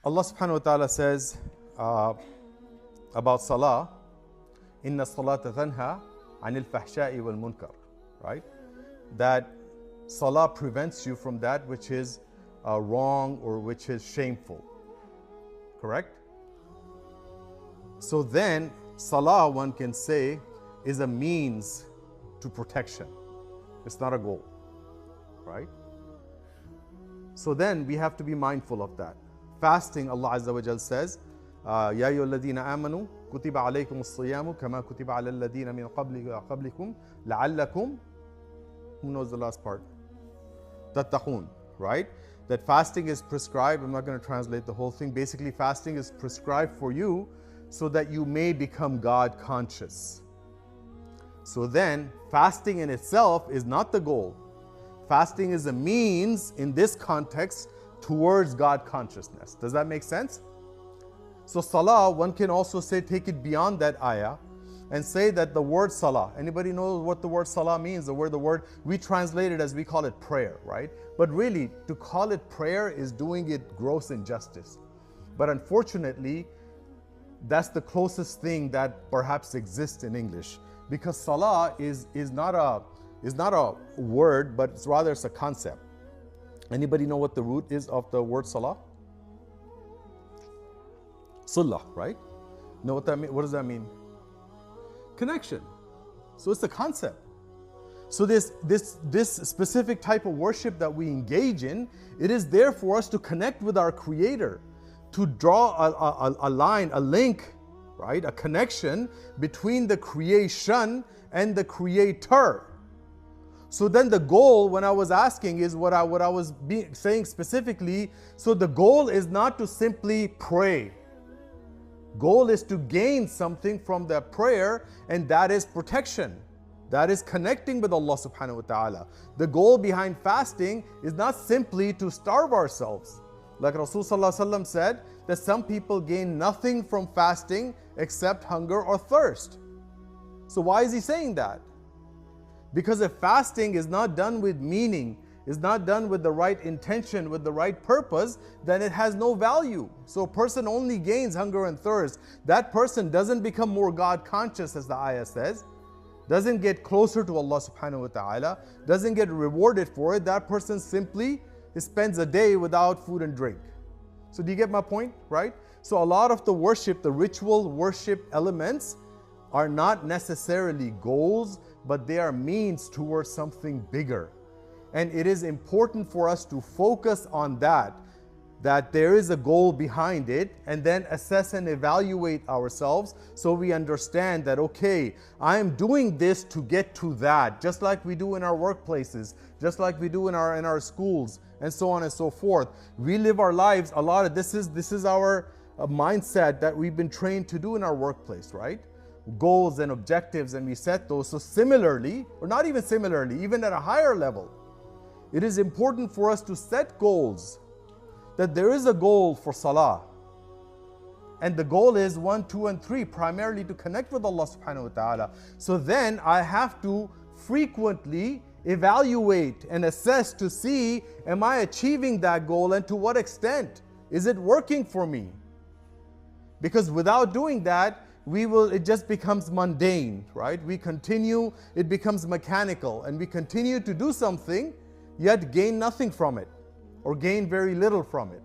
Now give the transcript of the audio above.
Allah subhanahu wa ta'ala says about salah, inna salata tanha anil fahsha'i wal munkar, right? That salah prevents you from that which is wrong or which is shameful, correct? So then salah, one can say, is a means to protection. It's not a goal, right? So then we have to be mindful of that. Fasting, Allah Azza wa Jal says, Ya ayyuhalladhina amanu kutiba alaykum as-siyamu kama kutiba ala alladhina min qablikum la'allakum, who knows the last part? Tattaqun, right? That fasting is prescribed. I'm not going to translate the whole thing. Basically, fasting is prescribed for you so that you may become God conscious. So then, fasting in itself is not the goal. Fasting is a means in this context towards God consciousness. Does that make sense? So salah, one can also say, take it beyond that ayah and say that the word salah, anybody knows what the word salah means? The word, we translate it as we call it prayer, right? But really, to call it prayer is doing it gross injustice. But unfortunately, that's the closest thing that perhaps exists in English, because salah is not a word, but it's rather it's a concept. Anybody know what the root is of the word salah? Sulah, right? Know what that means? What does that mean? Connection. So it's the concept. So this specific type of worship that we engage in, it is there for us to connect with our Creator, to draw a line, a link, right? A connection between the creation and the Creator. So then the goal, when I was asking, is what I was saying specifically. So the goal is not to simply pray. Goal is to gain something from that prayer, and that is protection. That is connecting with Allah subhanahu wa ta'ala. The goal behind fasting is not simply to starve ourselves. Like Rasul sallallahu alaihi wasallam said, that some people gain nothing from fasting except hunger or thirst. So why is he saying that? Because if fasting is not done with meaning, is not done with the right intention, with the right purpose, then it has no value. So a person only gains hunger and thirst. That person doesn't become more God conscious, as the ayah says, doesn't get closer to Allah subhanahu wa ta'ala, doesn't get rewarded for it. That person simply spends a day without food and drink. So do you get my point, right? So a lot of the worship, the ritual worship elements are not necessarily goals, but they are means towards something bigger. And it is important for us to focus on that there is a goal behind it, and then assess and evaluate ourselves so we understand that, okay, I am doing this to get to that, just like we do in our workplaces, just like we do in our schools, and so on and so forth. We live our lives, a lot of this is our mindset that we've been trained to do in our workplace, right? Goals and objectives, and we set those. So similarly, or not even similarly, even at a higher level, it is important for us to set goals, that there is a goal for salah. And the goal is 1, 2, and 3, primarily to connect with Allah subhanahu wa ta'ala. So then I have to frequently evaluate and assess to see, am I achieving that goal, and to what extent? Is it working for me? Because without doing that, it just becomes mundane, right? It becomes mechanical, and we continue to do something, yet gain nothing from it, or gain very little from it.